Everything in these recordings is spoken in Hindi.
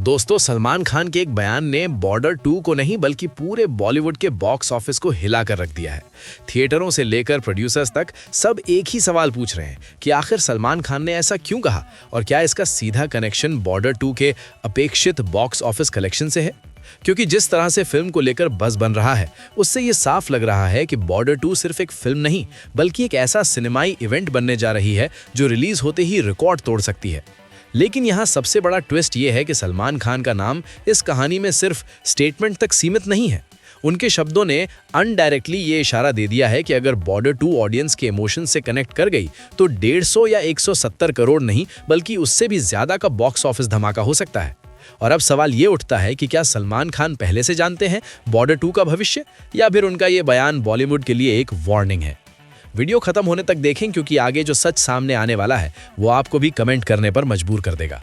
दोस्तों, सलमान खान के एक बयान ने बॉर्डर 2 को नहीं बल्कि पूरे बॉलीवुड के बॉक्स ऑफिस को हिला कर रख दिया है। थिएटरों से लेकर प्रोड्यूसर्स तक सब एक ही सवाल पूछ रहे हैं कि आखिर सलमान खान ने ऐसा क्यों कहा और क्या इसका सीधा कनेक्शन बॉर्डर 2 के अपेक्षित बॉक्स ऑफिस कलेक्शन से है। क्योंकि जिस तरह से फिल्म को लेकर बज़ बन रहा है, उससे ये साफ लग रहा है कि बॉर्डर 2 सिर्फ एक फिल्म नहीं बल्कि एक ऐसा सिनेमाई इवेंट बनने जा रही है जो रिलीज होते ही रिकॉर्ड तोड़ सकती है। लेकिन यहाँ सबसे बड़ा ट्विस्ट ये है कि सलमान खान का नाम इस कहानी में सिर्फ स्टेटमेंट तक सीमित नहीं है। उनके शब्दों ने अनडायरेक्टली ये इशारा दे दिया है कि अगर बॉर्डर 2 ऑडियंस के इमोशन से कनेक्ट कर गई तो 150 या 170 करोड़ नहीं बल्कि उससे भी ज्यादा का बॉक्स ऑफिस धमाका हो सकता है। और अब सवाल ये उठता है कि क्या सलमान खान पहले से जानते हैं बॉर्डर 2 का भविष्य, या फिर उनका ये बयान बॉलीवुड के लिए एक वार्निंग है। वीडियो खत्म होने तक देखें क्योंकि आगे जो सच सामने आने वाला है वो आपको भी कमेंट करने पर मजबूर कर देगा।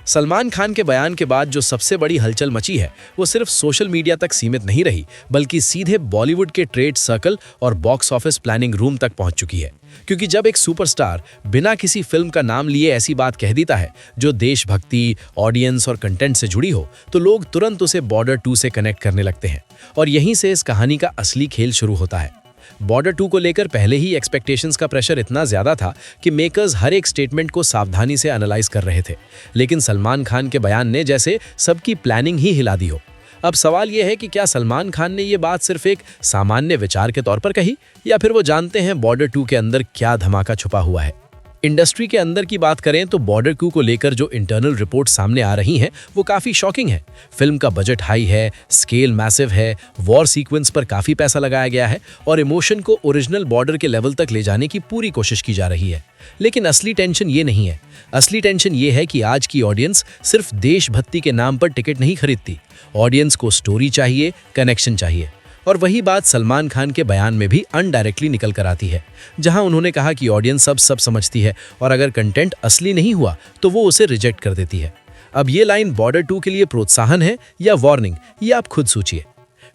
सलमान खान के बयान के बाद जो सबसे बड़ी हलचल मची है वो सिर्फ सोशल मीडिया तक सीमित नहीं रही बल्कि सीधे बॉलीवुड के ट्रेड सर्कल और बॉक्स ऑफिस प्लानिंग रूम तक पहुंच चुकी है। क्योंकि जब एक सुपरस्टार बिना किसी फिल्म का नाम लिए ऐसी बात कह देता है जो देशभक्ति, ऑडियंस और कंटेंट से जुड़ी हो, तो लोग तुरंत उसे बॉर्डर 2 से कनेक्ट करने लगते हैं और यहीं से इस कहानी का असली खेल शुरू होता है। बॉर्डर 2 को लेकर पहले ही एक्सपेक्टेशंस का प्रेशर इतना ज्यादा था कि मेकर्स हर एक स्टेटमेंट को सावधानी से एनालाइज कर रहे थे, लेकिन सलमान खान के बयान ने जैसे सबकी प्लानिंग ही हिला दी हो। अब सवाल यह है कि क्या सलमान खान ने ये बात सिर्फ एक सामान्य विचार के तौर पर कही, या फिर वो जानते हैं बॉर्डर 2 के अंदर क्या धमाका छुपा हुआ है। इंडस्ट्री के अंदर की बात करें तो बॉर्डर 2 को लेकर जो इंटरनल रिपोर्ट सामने आ रही हैं वो काफ़ी शॉकिंग है। फिल्म का बजट हाई है, स्केल मैसिव है, वॉर सीक्वेंस पर काफ़ी पैसा लगाया गया है और इमोशन को ओरिजिनल बॉर्डर के लेवल तक ले जाने की पूरी कोशिश की जा रही है। लेकिन असली टेंशन ये नहीं है। असली टेंशन ये है कि आज की ऑडियंस सिर्फ देशभक्ति के नाम पर टिकट नहीं खरीदती। ऑडियंस को स्टोरी चाहिए, कनेक्शन चाहिए। और वही बात सलमान खान के बयान में भी अनडायरेक्टली निकल कर आती है, जहां उन्होंने कहा कि ऑडियंस सब समझती है और अगर कंटेंट असली नहीं हुआ तो वो उसे रिजेक्ट कर देती है। अब ये लाइन बॉर्डर 2 के लिए प्रोत्साहन है या वार्निंग, ये आप खुद सोचिए।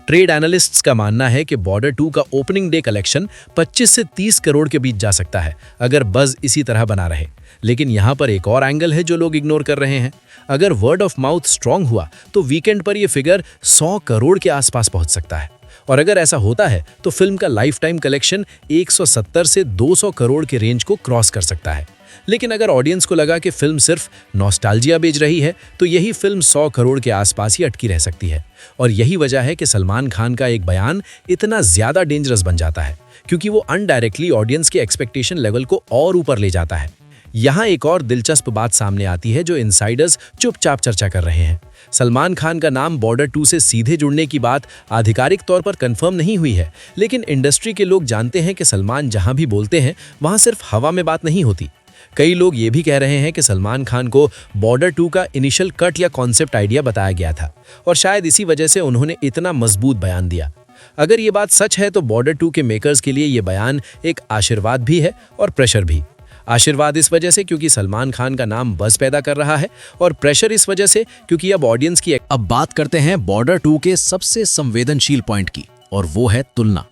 ट्रेड एनालिस्ट्स का मानना है कि बॉर्डर 2 का ओपनिंग डे कलेक्शन 25 से 30 करोड़ के बीच जा सकता है अगर बज़ इसी तरह बना रहे। लेकिन यहाँ पर एक और एंगल है जो लोग इग्नोर कर रहे हैं। अगर वर्ड ऑफ माउथ स्ट्रांग हुआ तो वीकेंड पर यह फिगर 100 करोड़ के आसपास पहुंच सकता है। और अगर ऐसा होता है तो फिल्म का लाइफ टाइम कलेक्शन 170 से 200 करोड़ के रेंज को क्रॉस कर सकता है। लेकिन अगर ऑडियंस को लगा कि फिल्म सिर्फ नॉस्टैल्जिया बेच रही है तो यही फिल्म 100 करोड़ के आसपास ही अटकी रह सकती है। और यही वजह है कि सलमान खान का एक बयान इतना ज्यादा डेंजरस बन जाता है, क्योंकि वो अनडायरेक्टली ऑडियंस के एक्सपेक्टेशन लेवल को और ऊपर ले जाता है। यहाँ एक और दिलचस्प बात सामने आती है जो इनसाइडर्स चुपचाप चर्चा कर रहे हैं। सलमान खान का नाम बॉर्डर 2 से सीधे जुड़ने की बात आधिकारिक तौर पर कंफर्म नहीं हुई है, लेकिन इंडस्ट्री के लोग जानते हैं कि सलमान जहां भी बोलते हैं वहां सिर्फ हवा में बात नहीं होती। कई लोग ये भी कह रहे हैं कि सलमान खान को बॉर्डर 2 का इनिशियल कट या कॉन्सेप्ट आइडिया बताया गया था और शायद इसी वजह से उन्होंने इतना मजबूत बयान दिया। अगर ये बात सच है तो बॉर्डर 2 के मेकर्स के लिए ये बयान एक आशीर्वाद भी है और प्रेशर भी। आशीर्वाद इस वजह से क्योंकि सलमान खान का नाम बज़ पैदा कर रहा है, और प्रेशर इस वजह से क्योंकि अब ऑडियंस की। अब बात करते हैं बॉर्डर 2 के सबसे संवेदनशील पॉइंट की, और वो है तुलना।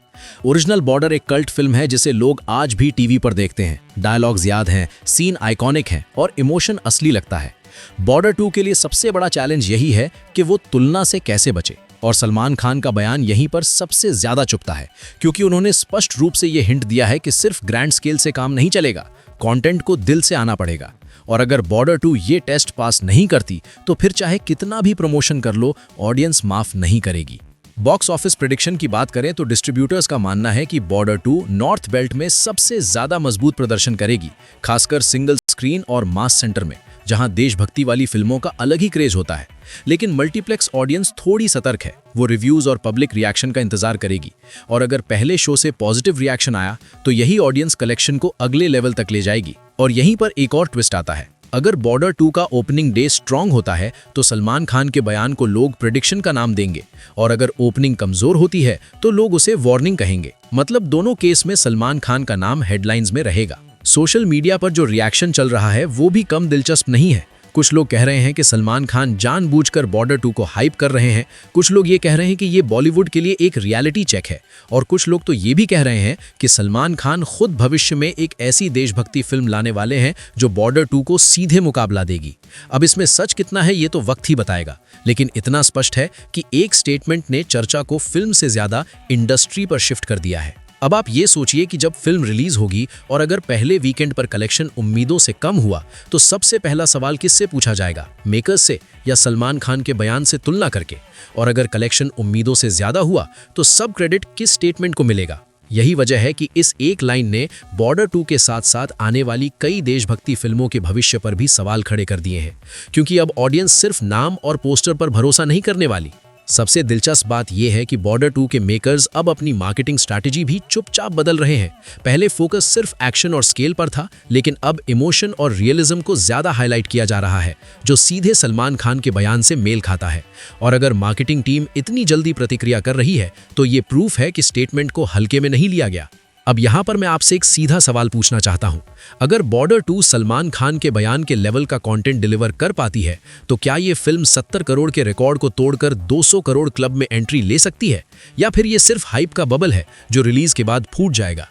ओरिजिनल बॉर्डर एक कल्ट फिल्म है जिसे लोग आज भी टीवी पर देखते हैं। डायलॉग्स याद हैं, सीन आइकॉनिक हैं और इमोशन असली लगता है। बॉर्डर 2 के लिए सबसे बड़ा चैलेंज यही है कि वो तुलना से कैसे बचे, और सलमान खान का बयान यहीं पर सबसे ज्यादा चुभता है, क्योंकि उन्होंने स्पष्ट रूप से यह हिंट दिया है कि सिर्फ ग्रैंड स्केल से काम नहीं चलेगा, कंटेंट को दिल से आना पड़ेगा। और अगर बॉर्डर 2 ये टेस्ट पास नहीं करती तो फिर चाहे कितना भी प्रमोशन कर लो, ऑडियंस माफ नहीं करेगी। बॉक्स ऑफिस प्रेडिक्शन की बात करें तो डिस्ट्रीब्यूटर्स का मानना है कि बॉर्डर 2 नॉर्थ बेल्ट में सबसे ज्यादा मजबूत प्रदर्शन करेगी, खासकर सिंगल स्क्रीन और मास सेंटर में, जहां देशभक्ति वाली फिल्मों का अलग ही क्रेज होता है। लेकिन मल्टीप्लेक्स ऑडियंस थोड़ी सतर्क है, वो रिव्यूज और पब्लिक रिएक्शन का इंतजार करेगी। और अगर पहले शो से पॉजिटिव रिएक्शन आया तो यही ऑडियंस कलेक्शन को अगले लेवल तक ले जाएगी। और यहीं पर एक और ट्विस्ट आता है। अगर बॉर्डर 2 का ओपनिंग डे स्ट्रांग होता है तो सलमान खान के बयान को लोग प्रेडिक्शन का नाम देंगे, और अगर ओपनिंग कमजोर होती है तो लोग उसे वार्निंग कहेंगे। मतलब दोनों केस में सलमान खान का नाम हेडलाइंस में रहेगा। सोशल मीडिया पर जो रिएक्शन चल रहा है वो भी कम दिलचस्प नहीं है। कुछ लोग कह रहे हैं कि सलमान खान जानबूझकर बॉर्डर 2 को हाइप कर रहे हैं, कुछ लोग ये कह रहे हैं कि ये बॉलीवुड के लिए एक रियलिटी चेक है, और कुछ लोग तो ये भी कह रहे हैं कि सलमान खान खुद भविष्य में एक ऐसी देशभक्ति फिल्म लाने वाले हैं जो बॉर्डर 2 को सीधे मुकाबला देगी। अब इसमें सच कितना है ये तो वक्त ही बताएगा, लेकिन इतना स्पष्ट है कि एक स्टेटमेंट ने चर्चा को फिल्म से ज्यादा इंडस्ट्री पर शिफ्ट कर दिया है। अब आप ये सोचिए कि जब फिल्म रिलीज होगी और अगर पहले वीकेंड पर कलेक्शन उम्मीदों से कम हुआ तो सबसे पहला सवाल किससे पूछा जाएगा, मेकर्स से या सलमान खान के बयान से तुलना करके? और अगर कलेक्शन उम्मीदों से ज्यादा हुआ तो सब क्रेडिट किस स्टेटमेंट को मिलेगा? यही वजह है कि इस एक लाइन ने बॉर्डर 2 के साथ साथ आने वाली कई देशभक्ति फिल्मों के भविष्य पर भी सवाल खड़े कर दिए हैं, क्योंकि अब ऑडियंस सिर्फ नाम और पोस्टर पर भरोसा नहीं करने वाली। सबसे दिलचस्प बात यह है कि बॉर्डर 2 के मेकर्स अब अपनी मार्केटिंग स्ट्रैटेजी भी चुपचाप बदल रहे हैं। पहले फोकस सिर्फ एक्शन और स्केल पर था, लेकिन अब इमोशन और रियलिज्म को ज्यादा हाईलाइट किया जा रहा है, जो सीधे सलमान खान के बयान से मेल खाता है। और अगर मार्केटिंग टीम इतनी जल्दी प्रतिक्रिया कर रही है तो ये प्रूफ है कि स्टेटमेंट को हल्के में नहीं लिया गया। अब यहाँ पर मैं आपसे एक सीधा सवाल पूछना चाहता हूँ, अगर बॉर्डर 2 सलमान खान के बयान के लेवल का कंटेंट डिलीवर कर पाती है तो क्या ये फिल्म 70 करोड़ के रिकॉर्ड को तोड़कर 200 करोड़ क्लब में एंट्री ले सकती है, या फिर ये सिर्फ हाइप का बबल है जो रिलीज के बाद फूट जाएगा?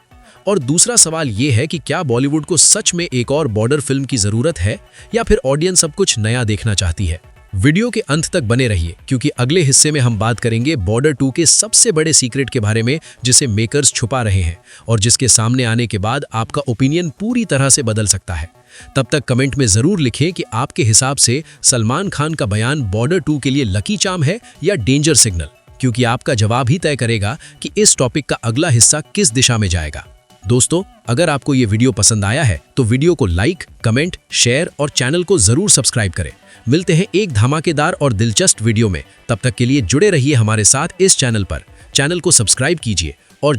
और दूसरा सवाल ये है कि क्या बॉलीवुड को सच में एक और बॉर्डर फिल्म की जरूरत है, या फिर ऑडियंस सब कुछ नया देखना चाहती है? वीडियो के अंत तक बने रहिए, क्योंकि अगले हिस्से में हम बात करेंगे बॉर्डर 2 के सबसे बड़े सीक्रेट के बारे में जिसे मेकर्स छुपा रहे हैं और जिसके सामने आने के बाद आपका ओपिनियन पूरी तरह से बदल सकता है। तब तक कमेंट में जरूर लिखें कि आपके हिसाब से सलमान खान का बयान बॉर्डर 2 के लिए लकी चार्म है या डेंजर सिग्नल, क्योंकि आपका जवाब ही तय करेगा कि इस टॉपिक का अगला हिस्सा किस दिशा में जाएगा। दोस्तों, अगर आपको ये वीडियो पसंद आया है तो वीडियो को लाइक, कमेंट, शेयर और चैनल को जरूर सब्सक्राइब करें। मिलते हैं एक धमाकेदार और दिलचस्प वीडियो में, तब तक के लिए जुड़े रहिए हमारे साथ इस चैनल पर। चैनल को सब्सक्राइब कीजिए और